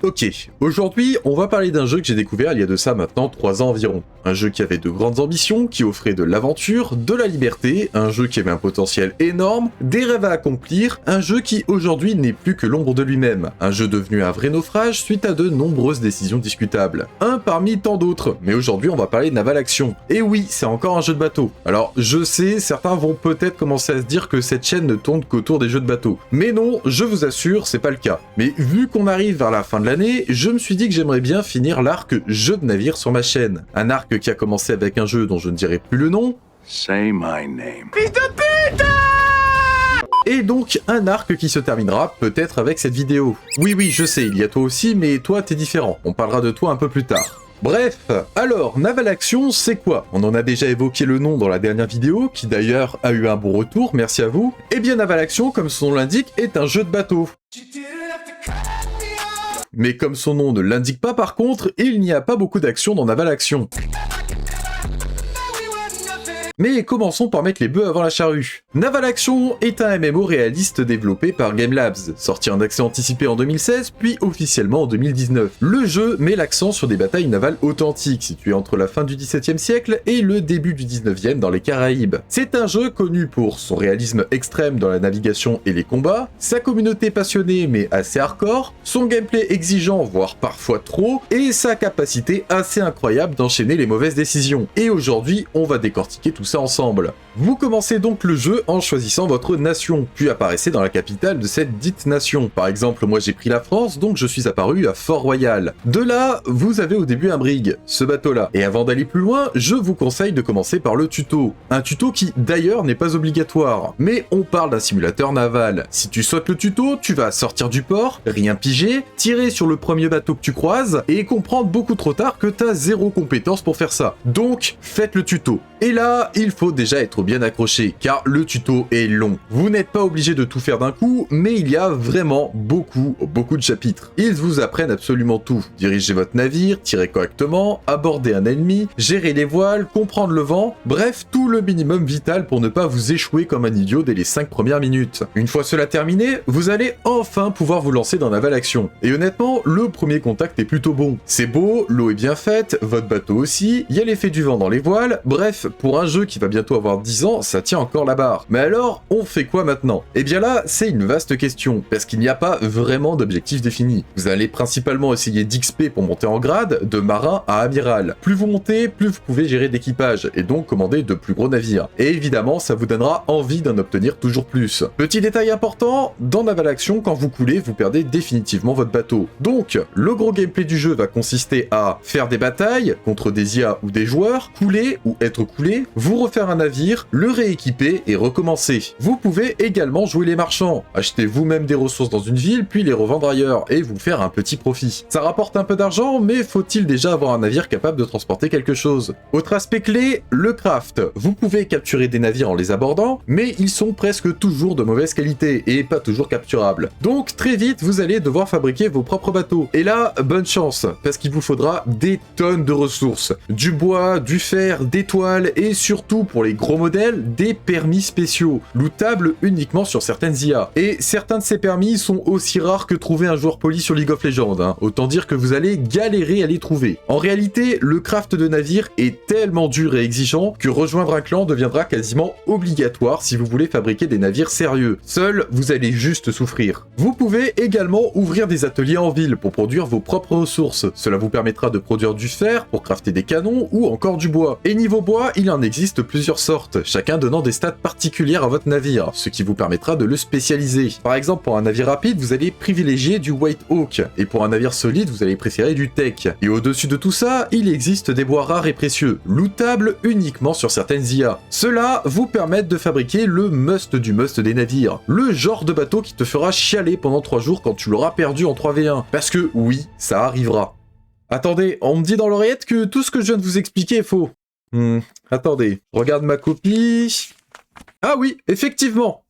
Ok, aujourd'hui on va parler d'un jeu que j'ai découvert il y a de ça maintenant 3 ans environ. Un jeu qui avait de grandes ambitions, qui offrait de l'aventure, de la liberté, un jeu qui avait un potentiel énorme, des rêves à accomplir, un jeu qui aujourd'hui n'est plus que l'ombre de lui-même, un jeu devenu un vrai naufrage suite à de nombreuses décisions discutables. Un parmi tant d'autres, mais aujourd'hui on va parler de Naval Action. Et oui, c'est encore un jeu de bateau. Alors je sais, certains vont peut-être commencer à se dire que cette chaîne ne tourne qu'autour des jeux de bateau. Mais non, je vous assure, c'est pas le cas. Mais vu qu'on arrive vers la fin de l'année, je me suis dit que j'aimerais bien finir l'arc jeu de navire sur ma chaîne. Un arc qui a commencé avec un jeu dont je ne dirai plus le nom. Say my name. Fils de pute! Et donc un arc qui se terminera peut-être avec cette vidéo. Oui, je sais, il y a toi aussi, mais toi t'es différent. On parlera de toi un peu plus tard. Bref, alors, Naval Action, c'est quoi? On en a déjà évoqué le nom dans la dernière vidéo, qui d'ailleurs a eu un bon retour, merci à vous. Eh bien Naval Action, comme son nom l'indique, est un jeu de bateau. Mais comme son nom ne l'indique pas par contre, il n'y a pas beaucoup d'action dans Naval Action. Mais commençons par mettre les bœufs avant la charrue. Naval Action est un MMO réaliste développé par Game Labs, sorti en accès anticipé en 2016, puis officiellement en 2019. Le jeu met l'accent sur des batailles navales authentiques, situées entre la fin du XVIIe siècle et le début du XIXe dans les Caraïbes. C'est un jeu connu pour son réalisme extrême dans la navigation et les combats, sa communauté passionnée mais assez hardcore, son gameplay exigeant voire parfois trop, et sa capacité assez incroyable d'enchaîner les mauvaises décisions. Et aujourd'hui, on va décortiquer tout ça ensemble. Vous commencez donc le jeu en choisissant votre nation, puis apparaissez dans la capitale de cette dite nation. Par exemple, moi j'ai pris la France, donc je suis apparu à Fort-Royal. De là, vous avez au début un brig, ce bateau-là. Et avant d'aller plus loin, je vous conseille de commencer par le tuto. Un tuto qui, d'ailleurs, n'est pas obligatoire. Mais on parle d'un simulateur naval. Si tu sautes le tuto, tu vas sortir du port, rien piger, tirer sur le premier bateau que tu croises, et comprendre beaucoup trop tard que t'as zéro compétence pour faire ça. Donc, faites le tuto. Et là, il faut déjà être bien accroché, car le tuto est long. Vous n'êtes pas obligé de tout faire d'un coup, mais il y a vraiment beaucoup de chapitres. Ils vous apprennent absolument tout. Diriger votre navire, tirer correctement, aborder un ennemi, gérer les voiles, comprendre le vent, bref, tout le minimum vital pour ne pas vous échouer comme un idiot dès les 5 premières minutes. Une fois cela terminé, vous allez enfin pouvoir vous lancer dans Naval Action. Et honnêtement, le premier contact est plutôt bon. C'est beau, l'eau est bien faite, votre bateau aussi, il y a l'effet du vent dans les voiles, bref, pour un jeu qui va bientôt avoir 10 ans, ça tient encore la barre. Mais alors, on fait quoi maintenant? Eh bien là, c'est une vaste question, parce qu'il n'y a pas vraiment d'objectif défini. Vous allez principalement essayer d'XP pour monter en grade, de marin à amiral. Plus vous montez, plus vous pouvez gérer d'équipage, et donc commander de plus gros navires. Et évidemment, ça vous donnera envie d'en obtenir toujours plus. Petit détail important, dans Naval Action, quand vous coulez, vous perdez définitivement votre bateau. Donc, le gros gameplay du jeu va consister à faire des batailles contre des IA ou des joueurs, couler ou être coulé, vous refaire un navire, le rééquiper et recommencer. Vous pouvez également jouer les marchands, acheter vous-même des ressources dans une ville puis les revendre ailleurs et vous faire un petit profit. Ça rapporte un peu d'argent, mais faut-il déjà avoir un navire capable de transporter quelque chose? Autre aspect clé, le craft. Vous pouvez capturer des navires en les abordant, mais ils sont presque toujours de mauvaise qualité et pas toujours capturables. Donc très vite, vous allez devoir fabriquer vos propres bateaux. Et là, bonne chance, parce qu'il vous faudra des tonnes de ressources. Du bois, du fer, des toiles et surtout pour les gros modèles, des permis spéciaux, lootables uniquement sur certaines IA. Et certains de ces permis sont aussi rares que trouver un joueur poli sur League of Legends, hein. Autant dire que vous allez galérer à les trouver. En réalité, le craft de navire est tellement dur et exigeant que rejoindre un clan deviendra quasiment obligatoire si vous voulez fabriquer des navires sérieux. Seul, vous allez juste souffrir. Vous pouvez également ouvrir des ateliers en ville pour produire vos propres ressources. Cela vous permettra de produire du fer pour crafter des canons ou encore du bois. Et niveau bois, il en existe plusieurs sortes, chacun donnant des stats particulières à votre navire, ce qui vous permettra de le spécialiser. Par exemple, pour un navire rapide, vous allez privilégier du White Oak, et pour un navire solide, vous allez préférer du Teak. Et au-dessus de tout ça, il existe des bois rares et précieux, lootables uniquement sur certaines IA. Ceux-là vous permettent de fabriquer le must du must des navires, le genre de bateau qui te fera chialer pendant 3 jours quand tu l'auras perdu en 3v1, parce que oui, ça arrivera. Attendez, on me dit dans l'oreillette que tout ce que je viens de vous expliquer est faux. Attendez, je regarde ma copie. Ah oui, effectivement.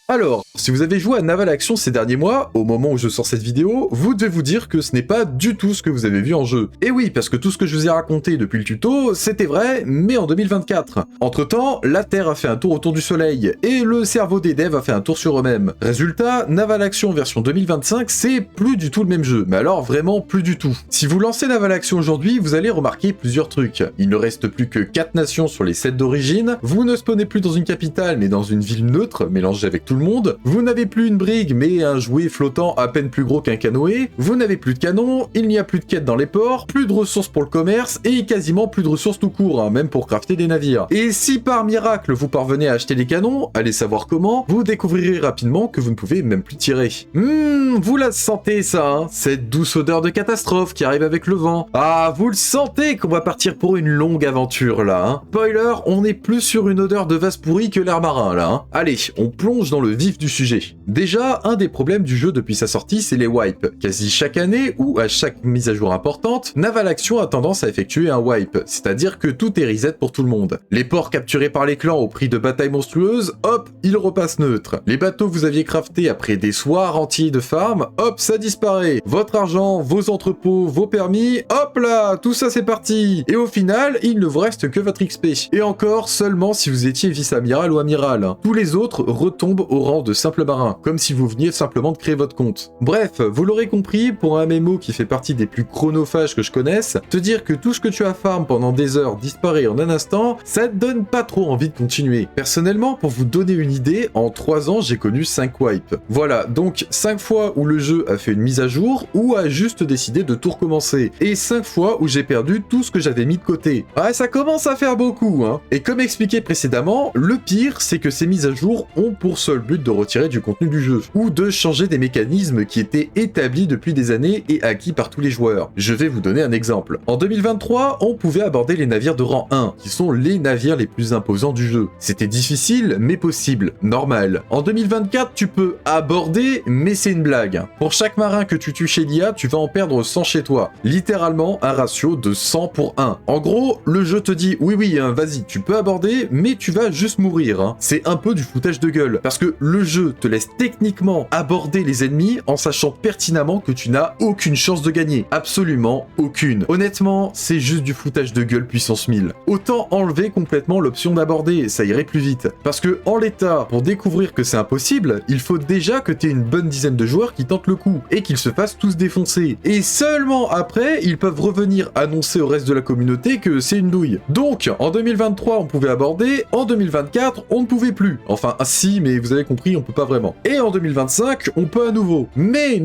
Alors, si vous avez joué à Naval Action ces derniers mois, au moment où je sors cette vidéo, vous devez vous dire que ce n'est pas du tout ce que vous avez vu en jeu. Et oui, parce que tout ce que je vous ai raconté depuis le tuto, c'était vrai, mais en 2024. Entre-temps, la Terre a fait un tour autour du Soleil, et le cerveau des devs a fait un tour sur eux-mêmes. Résultat, Naval Action version 2025, c'est plus du tout le même jeu, mais alors vraiment plus du tout. Si vous lancez Naval Action aujourd'hui, vous allez remarquer plusieurs trucs. Il ne reste plus que 4 nations sur les 7 d'origine, vous ne spawnez plus dans une capitale, mais dans une ville neutre, mélangée avec tout le monde, vous n'avez plus une brigue, mais un jouet flottant à peine plus gros qu'un canoë, vous n'avez plus de canons, il n'y a plus de quêtes dans les ports, plus de ressources pour le commerce, et quasiment plus de ressources tout court, hein, même pour crafter des navires. Et si par miracle vous parvenez à acheter des canons, allez savoir comment, vous découvrirez rapidement que vous ne pouvez même plus tirer. Vous la sentez ça, hein, cette douce odeur de catastrophe qui arrive avec le vent. Ah, vous le sentez qu'on va partir pour une longue aventure là, hein. Spoiler, on est plus sur une odeur de vase pourri que l'air marin là, hein. Allez, on plonge dans le vif du sujet. Déjà, un des problèmes du jeu depuis sa sortie, c'est les wipes. Quasi chaque année, ou à chaque mise à jour importante, Naval Action a tendance à effectuer un wipe, c'est-à-dire que tout est reset pour tout le monde. Les ports capturés par les clans au prix de batailles monstrueuses, hop, ils repassent neutres. Les bateaux que vous aviez craftés après des soirs entiers de farm, hop, ça disparaît. Votre argent, vos entrepôts, vos permis, hop là, tout ça c'est parti. Et au final, il ne vous reste que votre XP. Et encore, seulement si vous étiez vice-amiral ou amiral. Tous les autres retombent au rang de simple marin, comme si vous veniez simplement de créer votre compte. Bref, vous l'aurez compris, pour un MMO qui fait partie des plus chronophages que je connaisse, te dire que tout ce que tu as farm pendant des heures disparaît en un instant, ça te donne pas trop envie de continuer. Personnellement, pour vous donner une idée, en 3 ans, j'ai connu 5 wipes. Voilà, donc 5 fois où le jeu a fait une mise à jour, ou a juste décidé de tout recommencer, et 5 fois où j'ai perdu tout ce que j'avais mis de côté. Ah, ça commence à faire beaucoup, hein. Et comme expliqué précédemment, le pire, c'est que ces mises à jour ont pour seul but de retirer du contenu du jeu, ou de changer des mécanismes qui étaient établis depuis des années et acquis par tous les joueurs. Je vais vous donner un exemple. En 2023, on pouvait aborder les navires de rang 1, qui sont les navires les plus imposants du jeu. C'était difficile, mais possible, normal. En 2024, tu peux aborder, mais c'est une blague. Pour chaque marin que tu tues chez l'IA, tu vas en perdre 100 chez toi. Littéralement, un ratio de 100 pour 1. En gros, le jeu te dit, oui, hein, vas-y, tu peux aborder, mais tu vas juste mourir. Hein. C'est un peu du foutage de gueule, parce que le jeu te laisse techniquement aborder les ennemis en sachant pertinemment que tu n'as aucune chance de gagner. Absolument aucune. Honnêtement, c'est juste du foutage de gueule puissance 1000. Autant enlever complètement l'option d'aborder, ça irait plus vite. Parce que en l'état, pour découvrir que c'est impossible, il faut déjà que tu aies une bonne dizaine de joueurs qui tentent le coup, et qu'ils se fassent tous défoncer. Et seulement après, ils peuvent revenir annoncer au reste de la communauté que c'est une douille. Donc, en 2023, on pouvait aborder, en 2024, on ne pouvait plus. Enfin, si, mais vous avez compris, on peut pas vraiment. Et en 2025, on peut à nouveau. Mais...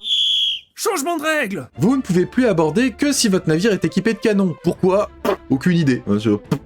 Changement de règle! Vous ne pouvez plus aborder que si votre navire est équipé de canons. Pourquoi? Aucune idée.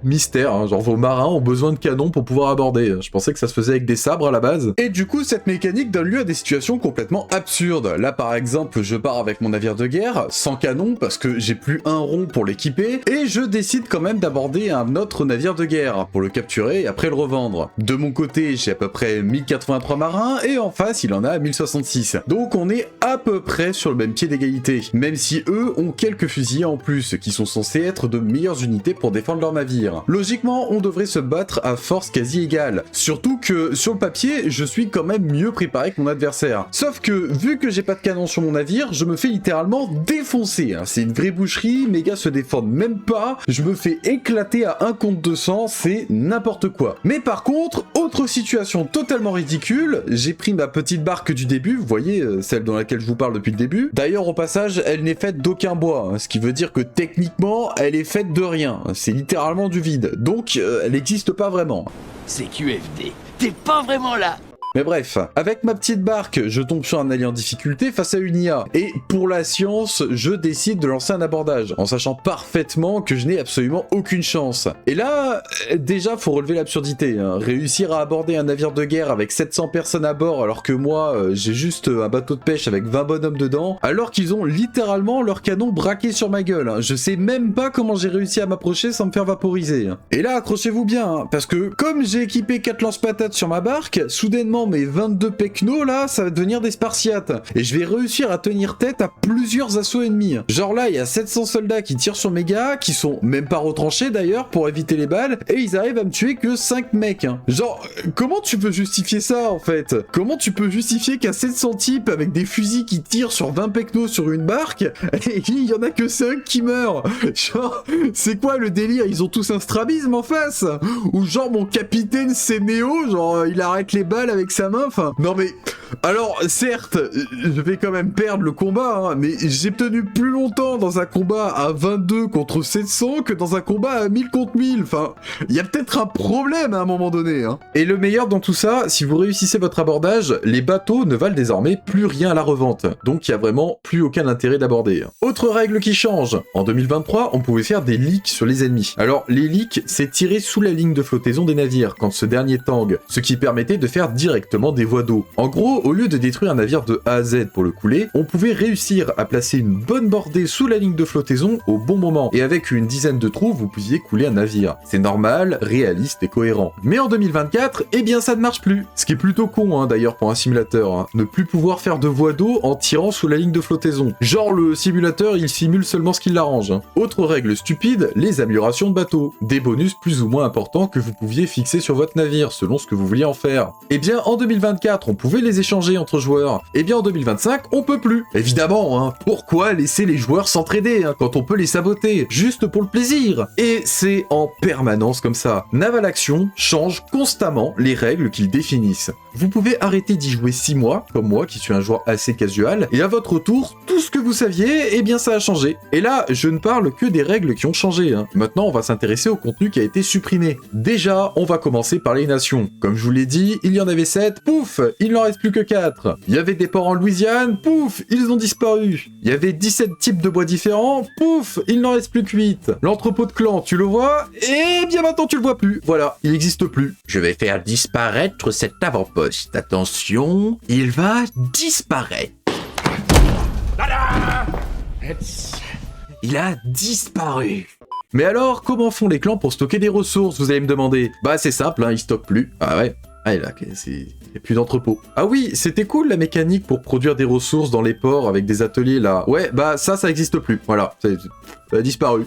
Mystère, hein, genre vos marins ont besoin de canons pour pouvoir aborder. Je pensais que ça se faisait avec des sabres à la base. Et du coup, cette mécanique donne lieu à des situations complètement absurdes. Là, par exemple, je pars avec mon navire de guerre, sans canon, parce que j'ai plus un rond pour l'équiper, et je décide quand même d'aborder un autre navire de guerre, pour le capturer et après le revendre. De mon côté, j'ai à peu près 1083 marins, et en face, il en a 1066. Donc on est à peu près sur le même pied d'égalité. Même si eux ont quelques fusiliers en plus, qui sont censés être de meilleures unités pour défendre leur navire. Logiquement, on devrait se battre à force quasi égale. Surtout que, sur le papier, je suis quand même mieux préparé que mon adversaire. Sauf que, vu que j'ai pas de canon sur mon navire, je me fais littéralement défoncer. Hein. C'est une vraie boucherie, mes gars se défendent même pas, je me fais éclater à 1 contre 200, c'est n'importe quoi. Mais par contre, autre situation totalement ridicule, j'ai pris ma petite barque du début, vous voyez, celle dans laquelle je vous parle depuis le début. D'ailleurs, au passage, elle n'est faite d'aucun bois, hein, ce qui veut dire que techniquement, elle est faite de rien. C'est littéralement du vide, donc elle n'existe pas vraiment. C'est QFD, t'es pas vraiment là. Mais bref, avec ma petite barque, je tombe sur un allié en difficulté face à une IA. Et pour la science, je décide de lancer un abordage, en sachant parfaitement que je n'ai absolument aucune chance. Et là, déjà, faut relever l'absurdité. Hein. Réussir à aborder un navire de guerre avec 700 personnes à bord, alors que moi, j'ai juste un bateau de pêche avec 20 bonhommes dedans, alors qu'ils ont littéralement leur canon braqué sur ma gueule. Hein. Je sais même pas comment j'ai réussi à m'approcher sans me faire vaporiser. Hein. Et là, accrochez-vous bien, hein, parce que comme j'ai équipé 4 lance-patates sur ma barque, soudainement, maintenant mes 22 pecnos là, ça va devenir des Spartiates. Et je vais réussir à tenir tête à plusieurs assauts ennemis. Genre là, il y a 700 soldats qui tirent sur mes gars, qui sont même pas retranchés d'ailleurs pour éviter les balles, et ils arrivent à me tuer que 5 mecs. Hein. Genre, comment tu peux justifier ça en fait? Comment tu peux justifier qu'à 700 types avec des fusils qui tirent sur 20 pecnos sur une barque, et il y en a que 5 qui meurent? Genre, c'est quoi le délire? Ils ont tous un strabisme en face? Ou genre mon capitaine c'est Néo, genre il arrête les balles avec sa main, enfin... Non mais... Alors, certes, je vais quand même perdre le combat, hein, mais j'ai tenu plus longtemps dans un combat à 22 contre 700 que dans un combat à 1000 contre 1000. Enfin, il y a peut-être un problème à un moment donné. Hein. Et le meilleur dans tout ça, si vous réussissez votre abordage, les bateaux ne valent désormais plus rien à la revente. Donc il n'y a vraiment plus aucun intérêt d'aborder. Autre règle qui change. En 2023, on pouvait faire des leaks sur les ennemis. Alors, les leaks, c'est tirer sous la ligne de flottaison des navires quand ce dernier tangue, ce qui permettait de faire directement des voies d'eau. En gros, au lieu de détruire un navire de A à Z pour le couler, on pouvait réussir à placer une bonne bordée sous la ligne de flottaison au bon moment, et avec une dizaine de trous, vous pouviez couler un navire. C'est normal, réaliste et cohérent. Mais en 2024, eh bien ça ne marche plus. Ce qui est plutôt con, hein, d'ailleurs, pour un simulateur, hein, ne plus pouvoir faire de voie d'eau en tirant sous la ligne de flottaison. Genre, le simulateur, il simule seulement ce qu'il l'arrange. Hein. Autre règle stupide, les améliorations de bateaux. Des bonus plus ou moins importants que vous pouviez fixer sur votre navire, selon ce que vous vouliez en faire. Eh bien, en 2024, on pouvait les échanger entre joueurs. Eh bien en 2025, on peut plus. Évidemment, hein, pourquoi laisser les joueurs s'entraider hein, quand on peut les saboter, juste pour le plaisir? Et c'est en permanence comme ça. Naval Action change constamment les règles qu'ils définissent. Vous pouvez arrêter d'y jouer 6 mois, comme moi qui suis un joueur assez casual, et à votre tour, tout ce que vous saviez, eh bien ça a changé. Et là, je ne parle que des règles qui ont changé. Hein. Maintenant, on va s'intéresser au contenu qui a été supprimé. Déjà, on va commencer par les nations. Comme je vous l'ai dit, il y en avait 7, pouf, il n'en reste plus que 4. Il y avait des ports en Louisiane, pouf, ils ont disparu. Il y avait 17 types de bois différents, pouf, il n'en reste plus que 8. L'entrepôt de clan, tu le vois, et bien maintenant tu le vois plus. Voilà, il n'existe plus. Je vais faire disparaître cet avant-poste. Attention, il va disparaître. Il a disparu. Mais alors, comment font les clans pour stocker des ressources, vous allez me demander? Bah c'est simple, hein, ils stockent plus. Ah ouais. Ah, là, il n'y a plus d'entrepôt. Ah oui, c'était cool la mécanique pour produire des ressources dans les ports avec des ateliers là. Ouais, bah ça n'existe plus. Voilà, ça a disparu.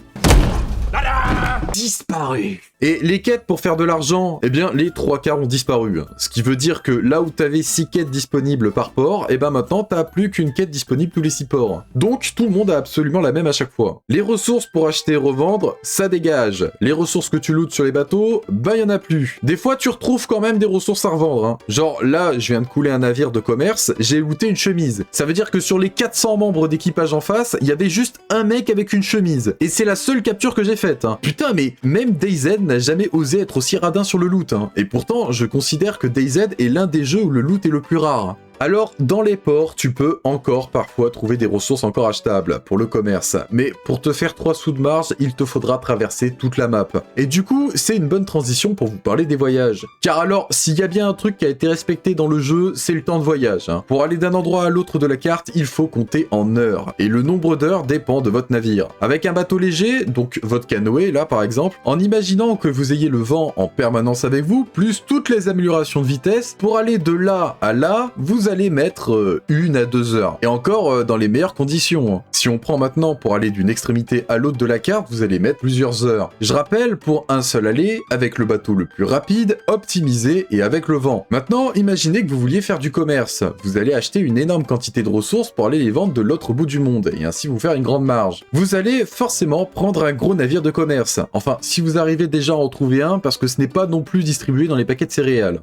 Disparu. Et les quêtes pour faire de l'argent, eh bien les 3/4 ont disparu. Ce qui veut dire que là où t'avais 6 quêtes disponibles par port, eh ben maintenant t'as plus qu'une quête disponible tous les 6 ports. Donc tout le monde a absolument la même à chaque fois. Les ressources pour acheter et revendre, ça dégage. Les ressources que tu lootes sur les bateaux, bah y en a plus. Des fois tu retrouves quand même des ressources à revendre. Hein. Genre là, je viens de couler un navire de commerce, j'ai looté une chemise. Ça veut dire que sur les 400 membres d'équipage en face, il y avait juste un mec avec une chemise. Et c'est la seule capture que j'ai faite. Hein. Putain, mais même DayZ n'a jamais osé être aussi radin sur le loot. Hein. Et pourtant, je considère que DayZ est l'un des jeux où le loot est le plus rare. Alors, dans les ports, tu peux encore parfois trouver des ressources encore achetables pour le commerce. Mais pour te faire 3 sous de marge, il te faudra traverser toute la map. Et du coup, c'est une bonne transition pour vous parler des voyages. Car alors, s'il y a bien un truc qui a été respecté dans le jeu, c'est le temps de voyage. Hein. Pour aller d'un endroit à l'autre de la carte, il faut compter en heures. Et le nombre d'heures dépend de votre navire. Avec un bateau léger, donc votre canoë là par exemple, en imaginant que vous ayez le vent en permanence avec vous, plus toutes les améliorations de vitesse, pour aller de là à là, vous allez mettre 1 à 2 heures. Et encore dans les meilleures conditions. Hein. Si on prend maintenant pour aller d'une extrémité à l'autre de la carte, vous allez mettre plusieurs heures. Je rappelle, pour un seul aller, avec le bateau le plus rapide, optimisé et avec le vent. Maintenant, imaginez que vous vouliez faire du commerce. Vous allez acheter une énorme quantité de ressources pour aller les vendre de l'autre bout du monde et ainsi vous faire une grande marge. Vous allez forcément prendre un gros navire de commerce. Enfin, si vous arrivez déjà à en trouver un, parce que ce n'est pas non plus distribué dans les paquets de céréales.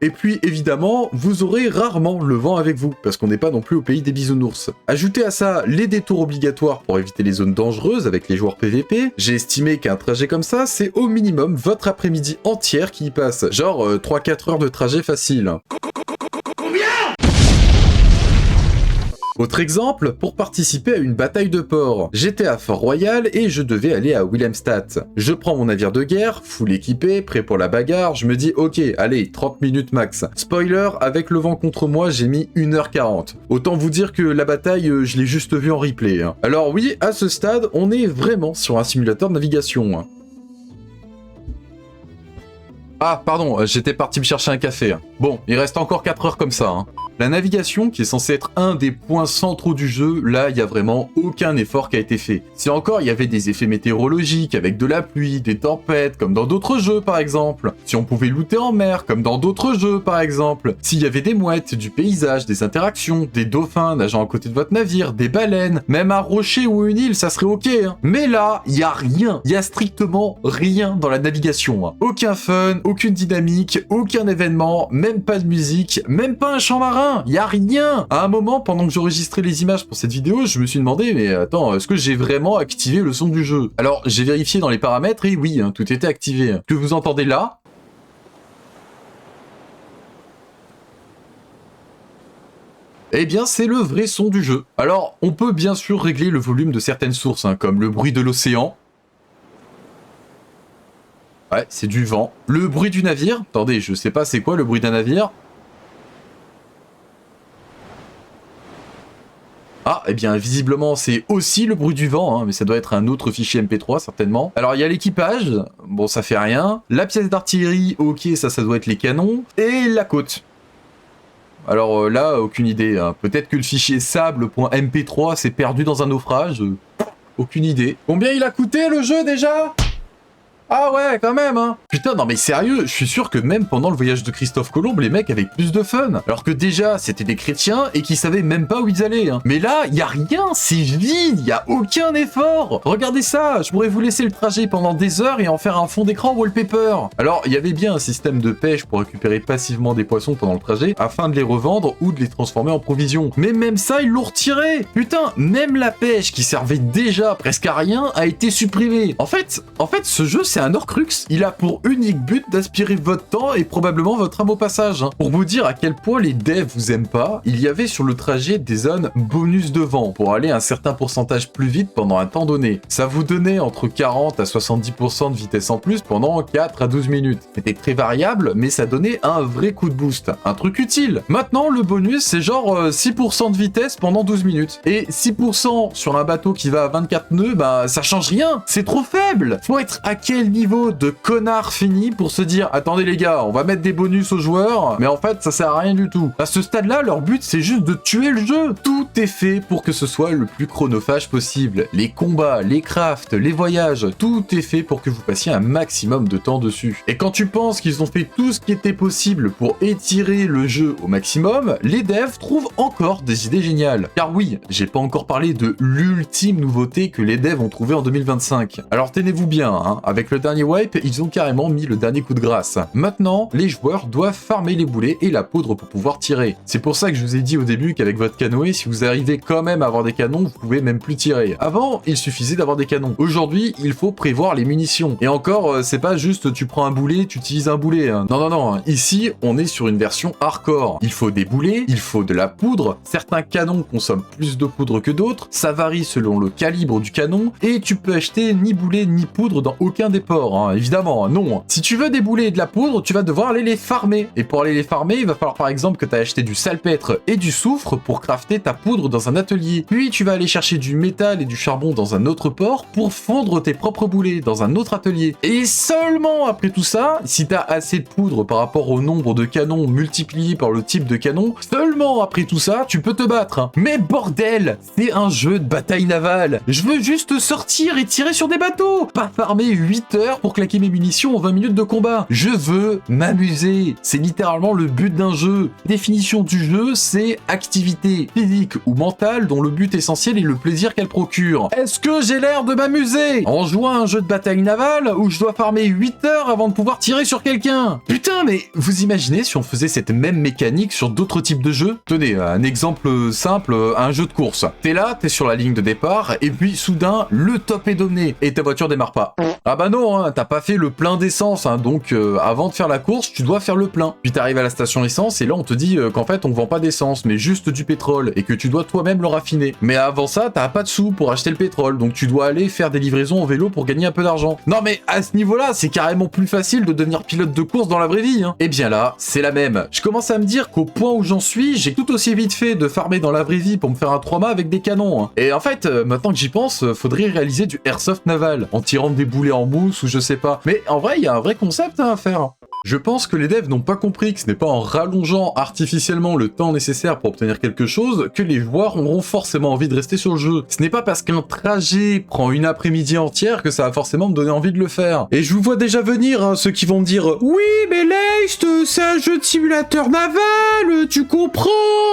Et puis, évidemment, vous aurez rarement le vent avec vous, parce qu'on n'est pas non plus au pays des bisounours. Ajoutez à ça les détours obligatoires pour éviter les zones dangereuses avec les joueurs PVP. J'ai estimé qu'un trajet comme ça, c'est au minimum votre après-midi entière qui y passe. Genre 3-4 heures de trajet facile. Autre exemple, pour participer à une bataille de port. J'étais à Fort-Royal et je devais aller à Wilhelmstadt. Je prends mon navire de guerre, full équipé, prêt pour la bagarre, je me dis ok, allez, 30 minutes max. Spoiler, avec le vent contre moi, j'ai mis 1h40. Autant vous dire que la bataille, je l'ai juste vue en replay. Hein. Alors oui, à ce stade, on est vraiment sur un simulateur de navigation. Hein. Ah, pardon, j'étais parti me chercher un café. Bon, il reste encore 4 heures comme ça. Hein. La navigation, qui est censée être un des points centraux du jeu, là, il n'y a vraiment aucun effort qui a été fait. Si encore il y avait des effets météorologiques avec de la pluie, des tempêtes, comme dans d'autres jeux par exemple. Si on pouvait looter en mer, comme dans d'autres jeux par exemple. S'il y avait des mouettes, du paysage, des interactions, des dauphins nageant à côté de votre navire, des baleines, même un rocher ou une île, ça serait ok. Hein. Mais là, il n'y a rien. Il y a strictement rien dans la navigation. Hein. Aucun fun, aucune dynamique, aucun événement, même pas de musique, même pas un champ marin. Il y a rien. À un moment, pendant que j'enregistrais les images pour cette vidéo, je me suis demandé, mais attends, est-ce que j'ai vraiment activé le son du jeu? Alors, j'ai vérifié dans les paramètres et oui, hein, tout était activé. Que vous entendez là? Eh bien, c'est le vrai son du jeu. Alors, on peut bien sûr régler le volume de certaines sources, hein, comme le bruit de l'océan. Ouais, c'est du vent. Le bruit du navire. Attendez, je sais pas c'est quoi le bruit d'un navire. Ah, eh bien, visiblement, c'est aussi le bruit du vent, hein, mais ça doit être un autre fichier MP3, certainement. Alors, il y a l'équipage, bon, ça fait rien. La pièce d'artillerie, ok, ça doit être les canons. Et la côte. Alors là, aucune idée. Hein. Peut-être que le fichier sable.mp3 s'est perdu dans un naufrage. Aucune idée. Combien il a coûté, le jeu, déjà ? Ah ouais, quand même, hein. Putain, non mais sérieux, je suis sûr que même pendant le voyage de Christophe Colomb, les mecs avaient plus de fun. Alors que déjà, c'était des chrétiens et qui savaient même pas où ils allaient. Hein. Mais là, y a rien, c'est vide, y a aucun effort. Regardez ça, je pourrais vous laisser le trajet pendant des heures et en faire un fond d'écran wallpaper. Alors, il y avait bien un système de pêche pour récupérer passivement des poissons pendant le trajet afin de les revendre ou de les transformer en provisions. Mais même ça, ils l'ont retiré. Putain, même la pêche qui servait déjà presque à rien a été supprimée. En fait, ce jeu, c'est un Horcrux, il a pour unique but d'aspirer votre temps et probablement votre âme au passage. Hein. Pour vous dire à quel point les devs vous aiment pas, il y avait sur le trajet des zones bonus de vent pour aller un certain pourcentage plus vite pendant un temps donné. Ça vous donnait entre 40 à 70% de vitesse en plus pendant 4 à 12 minutes. C'était très variable, mais ça donnait un vrai coup de boost. Un truc utile. Maintenant, le bonus, c'est genre 6% de vitesse pendant 12 minutes. Et 6% sur un bateau qui va à 24 nœuds, bah ça change rien. C'est trop faible. Faut être à quel niveau de connard fini pour se dire attendez les gars, on va mettre des bonus aux joueurs, mais en fait ça sert à rien du tout. À ce stade-là, leur but c'est juste de tuer le jeu. Tout est fait pour que ce soit le plus chronophage possible. Les combats, les crafts, les voyages, tout est fait pour que vous passiez un maximum de temps dessus. Et quand tu penses qu'ils ont fait tout ce qui était possible pour étirer le jeu au maximum, les devs trouvent encore des idées géniales. Car oui, j'ai pas encore parlé de l'ultime nouveauté que les devs ont trouvé en 2025. Alors tenez-vous bien, hein, avec le dernier wipe, ils ont carrément mis le dernier coup de grâce. Maintenant, les joueurs doivent farmer les boulets et la poudre pour pouvoir tirer. C'est pour ça que je vous ai dit au début qu'avec votre canoë, si vous arrivez quand même à avoir des canons, vous pouvez même plus tirer. Avant, il suffisait d'avoir des canons. Aujourd'hui, il faut prévoir les munitions. Et encore, c'est pas juste tu prends un boulet, tu utilises un boulet. Hein. Non, non, non. Ici, on est sur une version hardcore. Il faut des boulets, il faut de la poudre. Certains canons consomment plus de poudre que d'autres. Ça varie selon le calibre du canon. Et tu peux acheter ni boulet ni poudre dans aucun des ports. Hein. Évidemment, non. Si tu veux des boulets et de la poudre, tu vas devoir aller les farmer. Et pour aller les farmer, il va falloir par exemple que tu aies acheté du salpêtre et du soufre pour crafter ta poudre dans un atelier. Puis tu vas aller chercher du métal et du charbon dans un autre port pour fondre tes propres boulets dans un autre atelier. Et seulement après tout ça, si tu as assez de poudre par rapport au nombre de canons multiplié par le type de canon, seulement après tout ça, tu peux te battre. Mais bordel, c'est un jeu de bataille navale. Je veux juste sortir et tirer sur des bateaux, pas farmer 8 heures pour claquer mes munitions en 20 minutes de combat. Je veux m'amuser. C'est littéralement le but d'un jeu. Définition du jeu, c'est activité physique ou mentale dont le but essentiel est le plaisir qu'elle procure. Est-ce que j'ai l'air de m'amuser en jouant à un jeu de bataille navale où je dois farmer 8 heures avant de pouvoir tirer sur quelqu'un? Putain, mais vous imaginez si on faisait cette même mécanique sur d'autres types de jeux? Tenez, un exemple simple, un jeu de course. T'es là, t'es sur la ligne de départ, et puis soudain, le top est donné, et ta voiture démarre pas. Ah bah non, hein, t'as pas fait le plein d'essence, hein, donc avant de faire la course, tu dois faire le plein. Puis t'arrives à la station essence, et là on te dit qu'en fait on vend pas d'essence, mais juste du pétrole, et que tu dois toi-même le raffiner. Mais avant ça, t'as pas de sous pour acheter le pétrole, donc tu dois aller faire des livraisons en vélo pour gagner un peu d'argent. Non mais à ce niveau-là, c'est carrément plus facile de devenir pilote de course dans la vraie vie, hein. Et bien là, c'est la même. Je commence à me dire qu'au point où j'en suis, j'ai tout aussi vite fait de farmer dans la vraie vie pour me faire un 3-mâts avec des canons, hein. Et en fait, maintenant que j'y pense, faudrait réaliser du airsoft naval, en tirant des boulets en mousse ou je sais pas. Mais en vrai, il y a un vrai concept à faire. Je pense que les devs n'ont pas compris que ce n'est pas en rallongeant artificiellement le temps nécessaire pour obtenir quelque chose que les joueurs auront forcément envie de rester sur le jeu. Ce n'est pas parce qu'un trajet prend une après-midi entière que ça va forcément me donner envie de le faire. Et je vous vois déjà venir, hein, ceux qui vont me dire « Oui, mais Leist, c'est un jeu de simulateur naval, tu comprends,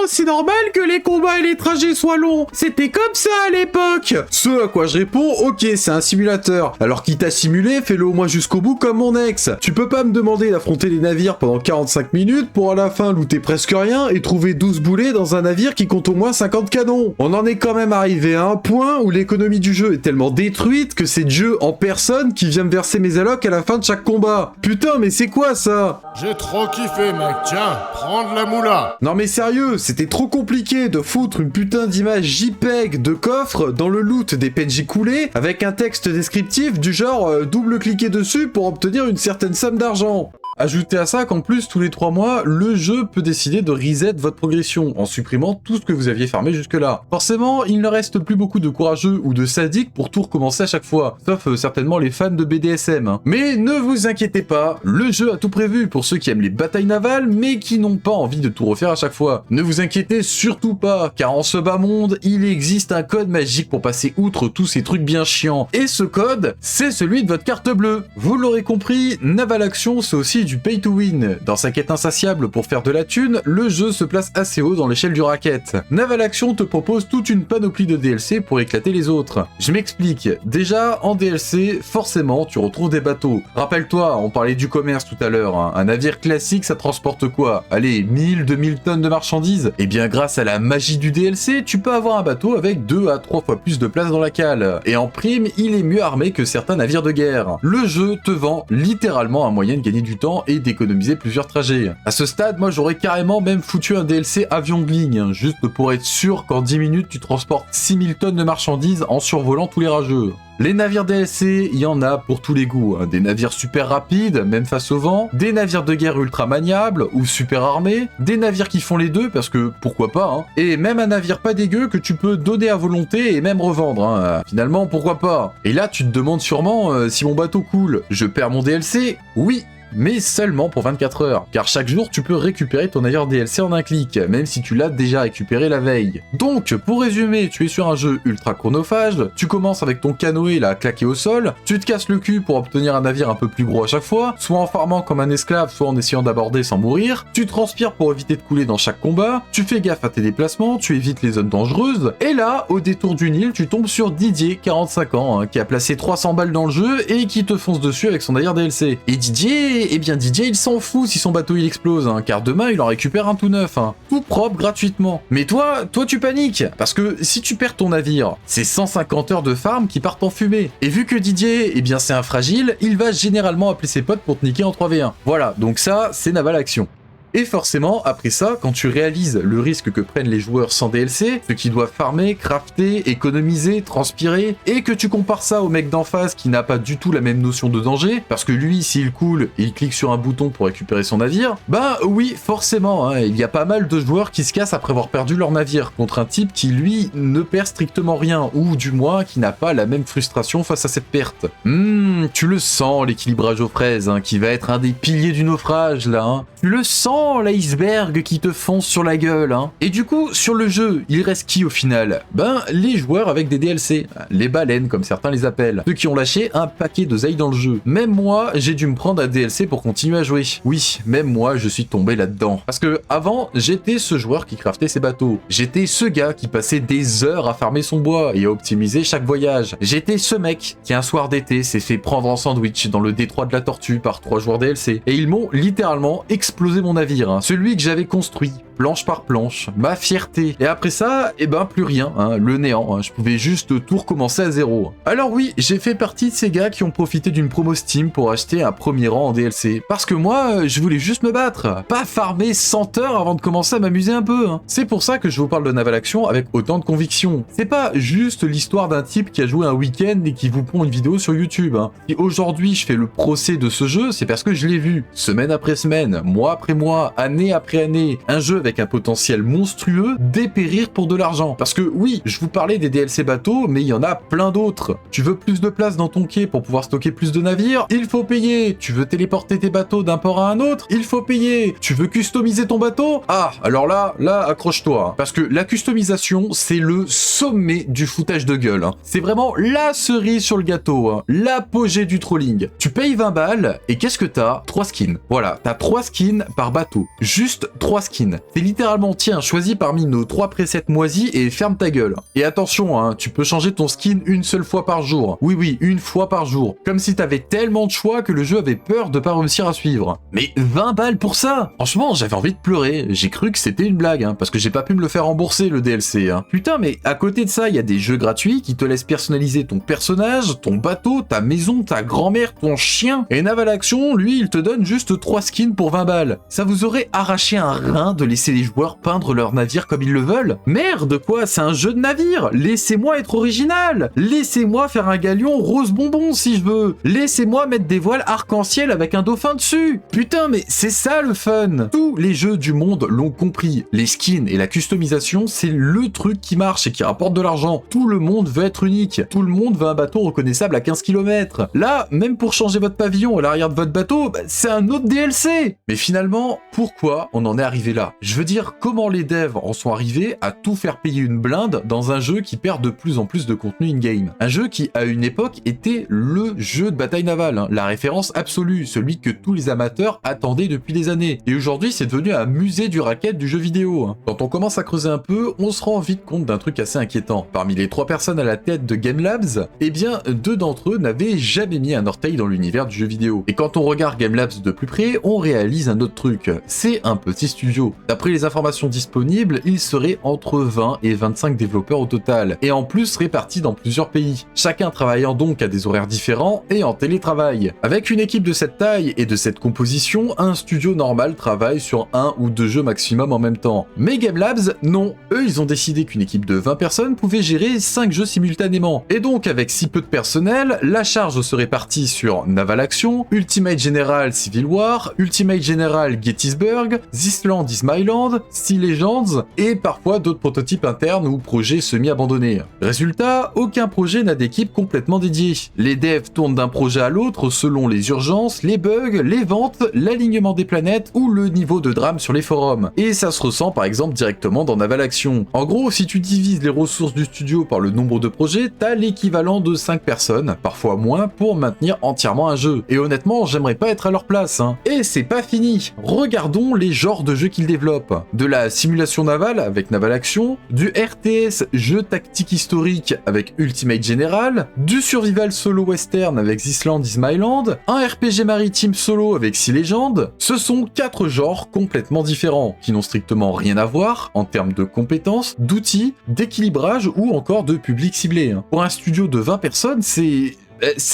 c'est normal que les combats et les trajets soient longs, c'était comme ça à l'époque !» Ce à quoi je réponds « Ok, c'est un simulateur, alors quitte à simuler, fais-le au moins jusqu'au bout comme mon ex. Tu peux pas me demander d'affronter les navires pendant 45 minutes pour à la fin looter presque rien et trouver 12 boulets dans un navire qui compte au moins 50 canons. On en est quand même arrivé à un point où l'économie du jeu est tellement détruite que c'est Dieu en personne qui vient me verser mes allocs à la fin de chaque combat. Putain, mais c'est quoi ça? J'ai trop kiffé, mec. Tiens, prends de la moula. Non mais sérieux, c'était trop compliqué de foutre une putain d'image JPEG de coffre dans le loot des PNJ coulés avec un texte descriptif du genre double-cliquer dessus pour obtenir une certaine somme d'argent. Ajoutez à ça qu'en plus, tous les 3 mois, le jeu peut décider de reset votre progression en supprimant tout ce que vous aviez farmé jusque-là. Forcément, il ne reste plus beaucoup de courageux ou de sadiques pour tout recommencer à chaque fois, sauf certainement les fans de BDSM. Hein. Mais ne vous inquiétez pas, le jeu a tout prévu pour ceux qui aiment les batailles navales mais qui n'ont pas envie de tout refaire à chaque fois. Ne vous inquiétez surtout pas, car en ce bas monde, il existe un code magique pour passer outre tous ces trucs bien chiants. Et ce code, c'est celui de votre carte bleue. Vous l'aurez compris, Naval Action, c'est aussi du pay to win. Dans sa quête insatiable pour faire de la thune, le jeu se place assez haut dans l'échelle du racket. Naval Action te propose toute une panoplie de DLC pour éclater les autres. Je m'explique. Déjà, en DLC, forcément, tu retrouves des bateaux. Rappelle-toi, on parlait du commerce tout à l'heure. Hein. Un navire classique, ça transporte quoi? Allez, 1000-2000 tonnes de marchandises. Et bien, grâce à la magie du DLC, tu peux avoir un bateau avec 2 à 3 fois plus de place dans la cale. Et en prime, il est mieux armé que certains navires de guerre. Le jeu te vend littéralement un moyen de gagner du temps et d'économiser plusieurs trajets. À ce stade, moi j'aurais carrément même foutu un DLC avion de ligne, hein, juste pour être sûr qu'en 10 minutes tu transportes 6000 tonnes de marchandises en survolant tous les rageux. Les navires DLC, il y en a pour tous les goûts. Hein. Des navires super rapides, même face au vent, des navires de guerre ultra maniables ou super armés, des navires qui font les deux parce que pourquoi pas, hein. Et même un navire pas dégueu que tu peux donner à volonté et même revendre. Hein. Finalement, pourquoi pas? Et là, tu te demandes sûrement si mon bateau coule, je perds mon DLC? Oui. Mais seulement pour 24 heures, car chaque jour tu peux récupérer ton navire DLC en un clic, même si tu l'as déjà récupéré la veille. Donc, pour résumer, tu es sur un jeu ultra chronophage, tu commences avec ton canoë là claqué au sol, tu te casses le cul pour obtenir un navire un peu plus gros à chaque fois, soit en farmant comme un esclave, soit en essayant d'aborder sans mourir, tu transpires pour éviter de couler dans chaque combat, tu fais gaffe à tes déplacements, tu évites les zones dangereuses, et là, au détour du Nil, tu tombes sur Didier, 45 ans, hein, qui a placé 300 balles dans le jeu et qui te fonce dessus avec son navire DLC. Et Didier, eh bien Didier il s'en fout si son bateau il explose, hein, car demain il en récupère un tout neuf, hein, tout propre gratuitement. Mais toi tu paniques, parce que si tu perds ton navire, c'est 150 heures de farm qui partent en fumée. Et vu que Didier, eh bien c'est un fragile, il va généralement appeler ses potes pour te niquer en 3v1. Voilà, donc ça c'est Naval Action. Et forcément, après ça, quand tu réalises le risque que prennent les joueurs sans DLC, ceux qui doivent farmer, crafter, économiser, transpirer, et que tu compares ça au mec d'en face qui n'a pas du tout la même notion de danger, parce que lui, s'il coule, il clique sur un bouton pour récupérer son navire, bah oui, forcément, hein, il y a pas mal de joueurs qui se cassent après avoir perdu leur navire, contre un type qui, lui, ne perd strictement rien, ou du moins qui n'a pas la même frustration face à cette perte. Tu le sens, l'équilibrage aux fraises, hein, qui va être un des piliers du naufrage, là, hein. Tu le sens, l'iceberg qui te fonce sur la gueule, hein. Et du coup, sur le jeu, il reste qui au final? Ben, les joueurs avec des DLC, les baleines comme certains les appellent, ceux qui ont lâché un paquet de zaï dans le jeu. Même moi, j'ai dû me prendre un DLC pour continuer à jouer. Oui, même moi, je suis tombé là-dedans. Parce que avant, j'étais ce joueur qui craftait ses bateaux. J'étais ce gars qui passait des heures à farmer son bois et à optimiser chaque voyage. J'étais ce mec qui un soir d'été s'est fait prendre en sandwich dans le détroit de la Tortue par 3 joueurs DLC. Et ils m'ont littéralement explosé mon navire, hein. Celui que j'avais construit, planche par planche, ma fierté. Et après ça, eh ben plus rien, hein, le néant, hein. Je pouvais juste tout recommencer à zéro. Alors oui, j'ai fait partie de ces gars qui ont profité d'une promo Steam pour acheter un premier rang en DLC. Parce que moi, je voulais juste me battre, pas farmer 100 heures avant de commencer à m'amuser un peu, hein. C'est pour ça que je vous parle de Naval Action avec autant de conviction. C'est pas juste l'histoire d'un type qui a joué un week-end et qui vous pond une vidéo sur YouTube, hein. Et aujourd'hui je fais le procès de ce jeu, c'est parce que je l'ai vu, semaine après semaine, mois mois après mois, année après année, un jeu avec un potentiel monstrueux dépérir pour de l'argent. Parce que oui, je vous parlais des DLC bateaux, mais il y en a plein d'autres. Tu veux plus de place dans ton quai pour pouvoir stocker plus de navires? Il faut payer. Tu veux téléporter tes bateaux d'un port à un autre? Il faut payer. Tu veux customiser ton bateau? Ah, alors là, accroche-toi. Hein. Parce que la customisation, c'est le sommet du foutage de gueule. Hein. C'est vraiment la cerise sur le gâteau. Hein. L'apogée du trolling. Tu payes 20 balles, et qu'est-ce que t'as? 3 skins. Voilà, t'as 3 skins par bateau. Juste 3 skins. C'est littéralement, tiens, choisis parmi nos 3 presets moisis et ferme ta gueule. Et attention, hein, tu peux changer ton skin une seule fois par jour. Oui, une fois par jour. Comme si t'avais tellement de choix que le jeu avait peur de pas réussir à suivre. Mais 20 balles pour ça? Franchement, j'avais envie de pleurer. J'ai cru que c'était une blague, hein, parce que j'ai pas pu me le faire rembourser, le DLC. Hein. Putain, mais à côté de ça, il y a des jeux gratuits qui te laissent personnaliser ton personnage, ton bateau, ta maison, ta grand-mère, ton chien. Et Naval Action, lui, il te donne juste 3 skins pour 20 balles. Ça vous aurait arraché un rein de laisser les joueurs peindre leur navire comme ils le veulent? Merde, quoi, c'est un jeu de navire. Laissez-moi être original. Laissez-moi faire un galion rose bonbon si je veux. Laissez-moi mettre des voiles arc-en-ciel avec un dauphin dessus. Putain, mais c'est ça le fun. Tous les jeux du monde l'ont compris. Les skins et la customisation, c'est le truc qui marche et qui rapporte de l'argent. Tout le monde veut être unique. Tout le monde veut un bateau reconnaissable à 15 km. Là, même pour changer votre pavillon à l'arrière de votre bateau, bah, c'est un autre DLC. Mais finalement, pourquoi on en est arrivé là? Je veux dire, comment les devs en sont arrivés à tout faire payer une blinde dans un jeu qui perd de plus en plus de contenu in-game? Un jeu qui, à une époque, était le jeu de bataille navale, hein, la référence absolue, celui que tous les amateurs attendaient depuis des années. Et aujourd'hui, c'est devenu un musée du racket du jeu vidéo. Hein. Quand on commence à creuser un peu, on se rend vite compte d'un truc assez inquiétant. Parmi les 3 personnes à la tête de Game Labs, eh bien, 2 d'entre eux n'avaient jamais mis un orteil dans l'univers du jeu vidéo. Et quand on regarde Game Labs de plus près, on réalise un autre truc. C'est un petit studio. D'après les informations disponibles, il serait entre 20 et 25 développeurs au total, et en plus répartis dans plusieurs pays. Chacun travaillant donc à des horaires différents et en télétravail. Avec une équipe de cette taille et de cette composition, un studio normal travaille sur 1 ou 2 jeux maximum en même temps. Mais Game Labs, non. Eux, ils ont décidé qu'une équipe de 20 personnes pouvait gérer 5 jeux simultanément. Et donc, avec si peu de personnel, la charge se répartit sur Naval Action, Ultimate General Civil War, Ultimate General Gettysburg, This Land is My Land, Sea Legends, et parfois d'autres prototypes internes ou projets semi-abandonnés. Résultat, aucun projet n'a d'équipe complètement dédiée. Les devs tournent d'un projet à l'autre selon les urgences, les bugs, les ventes, l'alignement des planètes ou le niveau de drame sur les forums. Et ça se ressent par exemple directement dans Naval Action. En gros, si tu divises les ressources du studio par le nombre de projets, t'as l'équivalent de 5 personnes, parfois moins, pour maintenir entièrement un jeu. Et honnêtement, j'aimerais pas être à leur place. Hein. Et c'est pas fini. Regardons les genres de jeux qu'ils développent. De la simulation navale avec Naval Action, du RTS jeu tactique historique avec Ultimate General, du survival solo western avec This Land is My Land, un RPG maritime solo avec Sea Legends. Ce sont 4 genres complètement différents, qui n'ont strictement rien à voir en termes de compétences, d'outils, d'équilibrage ou encore de public ciblé. Pour un studio de 20 personnes, c'est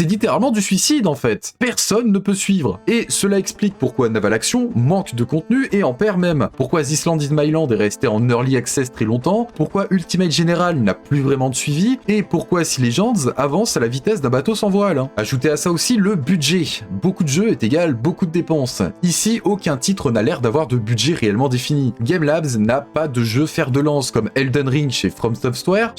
littéralement du suicide en fait. Personne ne peut suivre. Et cela explique pourquoi Naval Action manque de contenu et en perd même. Pourquoi This Land is My Land est resté en early access très longtemps. Pourquoi Ultimate General n'a plus vraiment de suivi. Et pourquoi Sea Legends avance à la vitesse d'un bateau sans voile. Ajoutez à ça aussi le budget. Beaucoup de jeux est égal beaucoup de dépenses. Ici, aucun titre n'a l'air d'avoir de budget réellement défini. Game Labs n'a pas de jeu fer de lance comme Elden Ring chez From Software,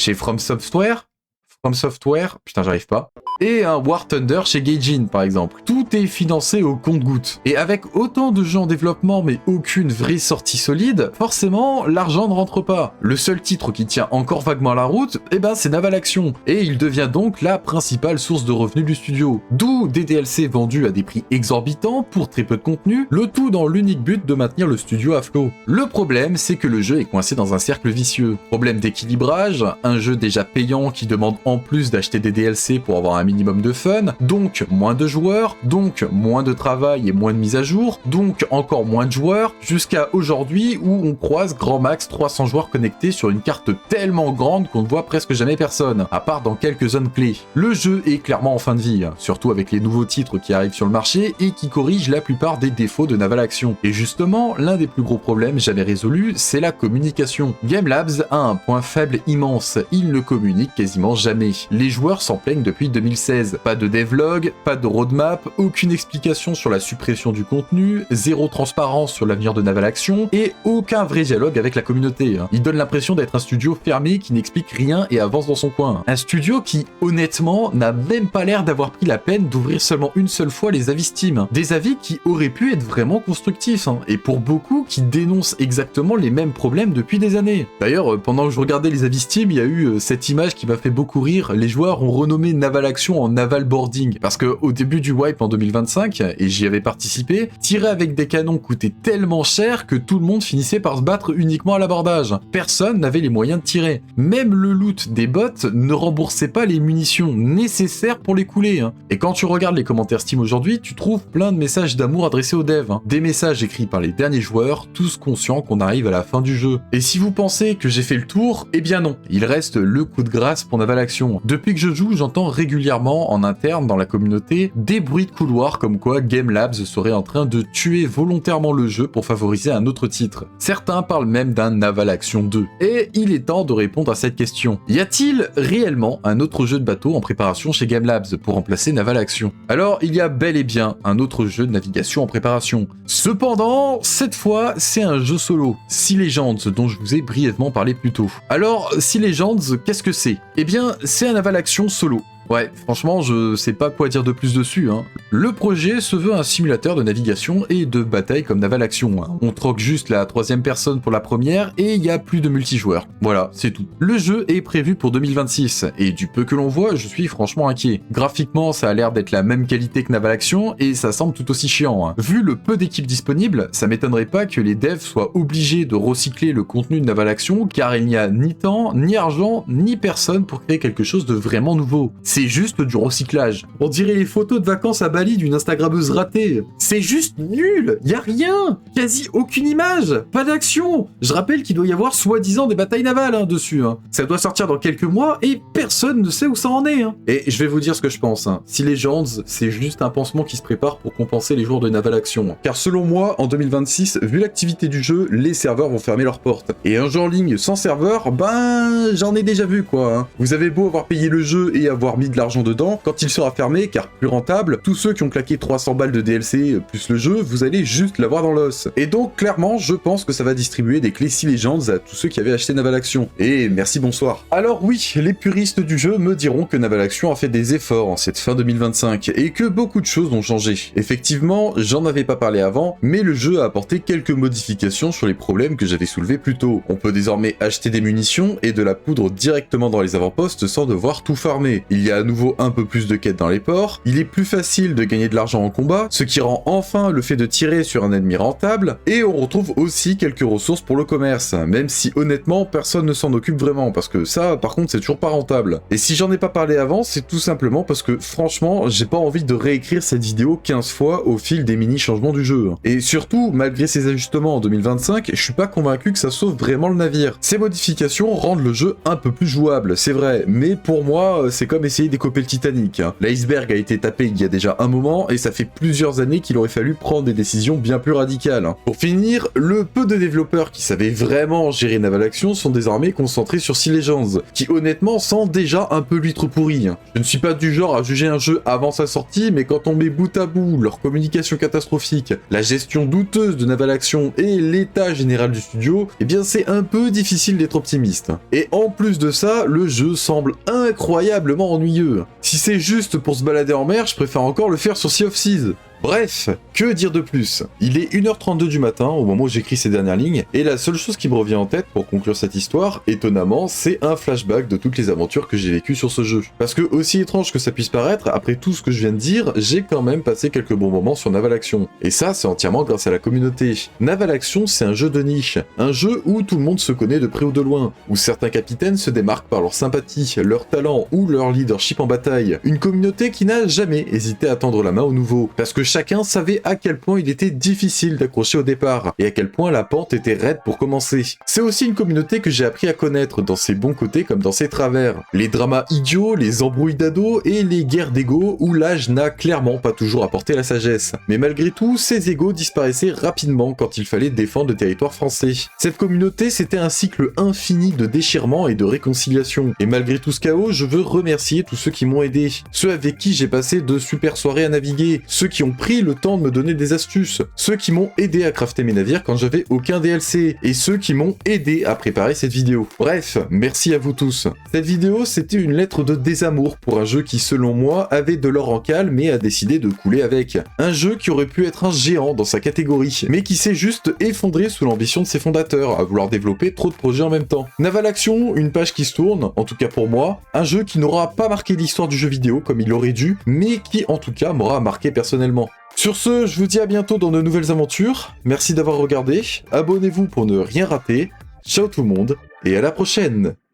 putain j'arrive pas, et un War Thunder chez Gaijin par exemple. Tout est financé au compte-gouttes. Et avec autant de jeux en développement mais aucune vraie sortie solide, forcément l'argent ne rentre pas. Le seul titre qui tient encore vaguement la route, eh ben c'est Naval Action. Et il devient donc la principale source de revenus du studio. D'où des DLC vendus à des prix exorbitants pour très peu de contenu, le tout dans l'unique but de maintenir le studio à flot. Le problème c'est que le jeu est coincé dans un cercle vicieux. Problème d'équilibrage, un jeu déjà payant qui demande en plus d'acheter des DLC pour avoir un minimum de fun, donc moins de joueurs, donc moins de travail et moins de mise à jour, donc encore moins de joueurs, jusqu'à aujourd'hui où on croise grand max 300 joueurs connectés sur une carte tellement grande qu'on ne voit presque jamais personne, à part dans quelques zones clés. Le jeu est clairement en fin de vie, surtout avec les nouveaux titres qui arrivent sur le marché et qui corrigent la plupart des défauts de Naval Action. Et justement, l'un des plus gros problèmes jamais résolus, c'est la communication. Game Labs a un point faible immense, il ne communique quasiment jamais. Les joueurs s'en plaignent depuis 2016. 2016. Pas de devlog, pas de roadmap, aucune explication sur la suppression du contenu, zéro transparence sur l'avenir de Naval Action, et aucun vrai dialogue avec la communauté. Il donne l'impression d'être un studio fermé qui n'explique rien et avance dans son coin. Un studio qui, honnêtement, n'a même pas l'air d'avoir pris la peine d'ouvrir seulement une seule fois les avis Steam. Des avis qui auraient pu être vraiment constructifs, et pour beaucoup qui dénoncent exactement les mêmes problèmes depuis des années. D'ailleurs, pendant que je regardais les avis Steam, il y a eu cette image qui m'a fait beaucoup rire. Les joueurs ont renommé Naval Action en Naval Boarding, parce que au début du wipe en 2025, et j'y avais participé, tirer avec des canons coûtait tellement cher que tout le monde finissait par se battre uniquement à l'abordage. Personne n'avait les moyens de tirer. Même le loot des bots ne remboursait pas les munitions nécessaires pour les couler. Et quand tu regardes les commentaires Steam aujourd'hui, tu trouves plein de messages d'amour adressés aux devs. Des messages écrits par les derniers joueurs, tous conscients qu'on arrive à la fin du jeu. Et si vous pensez que j'ai fait le tour, eh bien non. Il reste le coup de grâce pour Naval Action. Depuis que je joue, j'entends régulièrement en interne dans la communauté des bruits de couloir comme quoi Game Labs serait en train de tuer volontairement le jeu pour favoriser un autre titre. Certains parlent même d'un Naval Action 2. Et il est temps de répondre à cette question. Y a-t-il réellement un autre jeu de bateau en préparation chez Game Labs pour remplacer Naval Action? Alors, il y a bel et bien un autre jeu de navigation en préparation. Cependant, cette fois, c'est un jeu solo, Sea Legends, dont je vous ai brièvement parlé plus tôt. Alors, Sea Legends, qu'est-ce que c'est? Eh bien, c'est un Naval Action solo. Ouais, franchement, je sais pas quoi dire de plus dessus. Le projet se veut un simulateur de navigation et de bataille comme Naval Action. On troque juste la troisième personne pour la première et il y a plus de multijoueur. Voilà, c'est tout. Le jeu est prévu pour 2026 et du peu que l'on voit, je suis franchement inquiet. Graphiquement, ça a l'air d'être la même qualité que Naval Action et ça semble tout aussi chiant. Vu le peu d'équipes disponibles, ça m'étonnerait pas que les devs soient obligés de recycler le contenu de Naval Action car il n'y a ni temps, ni argent, ni personne pour créer quelque chose de vraiment nouveau. C'est juste du recyclage. On dirait les photos de vacances à Bali d'une Instagrammeuse ratée. C'est juste nul. Y a rien. Quasi aucune image. Pas d'action. Je rappelle qu'il doit y avoir soi-disant des batailles navales dessus. Ça doit sortir dans quelques mois et personne ne sait où ça en est. Et je vais vous dire ce que je pense. Sea Legends, c'est juste un pansement qui se prépare pour compenser les jours de Naval Action. Car selon moi, en 2026, vu l'activité du jeu, les serveurs vont fermer leurs portes. Et un jeu en ligne sans serveur, ben, j'en ai déjà vu quoi. Vous avez beau avoir payé le jeu et avoir mis de l'argent dedans, quand il sera fermé, car plus rentable, tous ceux qui ont claqué 300 balles de DLC plus le jeu, vous allez juste l'avoir dans l'os. Et donc clairement, je pense que ça va distribuer des clés Sea Legends à tous ceux qui avaient acheté Naval Action. Et merci bonsoir. Alors oui, les puristes du jeu me diront que Naval Action a fait des efforts en cette fin 2025 et que beaucoup de choses ont changé. Effectivement, j'en avais pas parlé avant, mais le jeu a apporté quelques modifications sur les problèmes que j'avais soulevés plus tôt. On peut désormais acheter des munitions et de la poudre directement dans les avant-postes sans devoir tout farmer. Il y a à nouveau un peu plus de quêtes dans les ports, il est plus facile de gagner de l'argent en combat, ce qui rend enfin le fait de tirer sur un ennemi rentable, et on retrouve aussi quelques ressources pour le commerce, même si honnêtement personne ne s'en occupe vraiment, parce que ça par contre c'est toujours pas rentable. Et si j'en ai pas parlé avant, c'est tout simplement parce que franchement j'ai pas envie de réécrire cette vidéo 15 fois au fil des mini changements du jeu. Et surtout, malgré ces ajustements en 2025, je suis pas convaincu que ça sauve vraiment le navire. Ces modifications rendent le jeu un peu plus jouable, c'est vrai, mais pour moi c'est comme essayer d'écoper le Titanic. L'iceberg a été tapé il y a déjà un moment et ça fait plusieurs années qu'il aurait fallu prendre des décisions bien plus radicales. Pour finir, le peu de développeurs qui savaient vraiment gérer Naval Action sont désormais concentrés sur Sea Legends, qui honnêtement sent déjà un peu l'huître pourrie. Je ne suis pas du genre à juger un jeu avant sa sortie, mais quand on met bout à bout leur communication catastrophique, la gestion douteuse de Naval Action et l'état général du studio, eh bien c'est un peu difficile d'être optimiste. Et en plus de ça, le jeu semble incroyablement ennuyeux. Si c'est juste pour se balader en mer, je préfère encore le faire sur Sea of Thieves. Bref, que dire de plus? Il est 1h32 du matin au moment où j'écris ces dernières lignes, et la seule chose qui me revient en tête pour conclure cette histoire, étonnamment, c'est un flashback de toutes les aventures que j'ai vécues sur ce jeu. Parce que, aussi étrange que ça puisse paraître, après tout ce que je viens de dire, j'ai quand même passé quelques bons moments sur Naval Action. Et ça, c'est entièrement grâce à la communauté. Naval Action, c'est un jeu de niche, un jeu où tout le monde se connaît de près ou de loin, où certains capitaines se démarquent par leur sympathie, leur talent ou leur leadership en bataille. Une communauté qui n'a jamais hésité à tendre la main aux nouveaux, parce que chacun savait à quel point il était difficile d'accrocher au départ, et à quel point la pente était raide pour commencer. C'est aussi une communauté que j'ai appris à connaître, dans ses bons côtés comme dans ses travers. Les dramas idiots, les embrouilles d'ados et les guerres d'ego où l'âge n'a clairement pas toujours apporté la sagesse. Mais malgré tout, ces égos disparaissaient rapidement quand il fallait défendre le territoire français. Cette communauté, c'était un cycle infini de déchirement et de réconciliation. Et malgré tout ce chaos, je veux remercier tous ceux qui m'ont aidé. Ceux avec qui j'ai passé de super soirées à naviguer. Ceux qui ont pris le temps de me donner des astuces. Ceux qui m'ont aidé à crafter mes navires quand j'avais aucun DLC. Et ceux qui m'ont aidé à préparer cette vidéo. Bref, merci à vous tous. Cette vidéo, c'était une lettre de désamour pour un jeu qui, selon moi, avait de l'or en cale mais a décidé de couler avec. Un jeu qui aurait pu être un géant dans sa catégorie, mais qui s'est juste effondré sous l'ambition de ses fondateurs, à vouloir développer trop de projets en même temps. Naval Action, une page qui se tourne, en tout cas pour moi, un jeu qui n'aura pas marqué l'histoire du jeu vidéo comme il aurait dû, mais qui en tout cas m'aura marqué personnellement. Sur ce, je vous dis à bientôt dans de nouvelles aventures, merci d'avoir regardé, abonnez-vous pour ne rien rater, ciao tout le monde, et à la prochaine!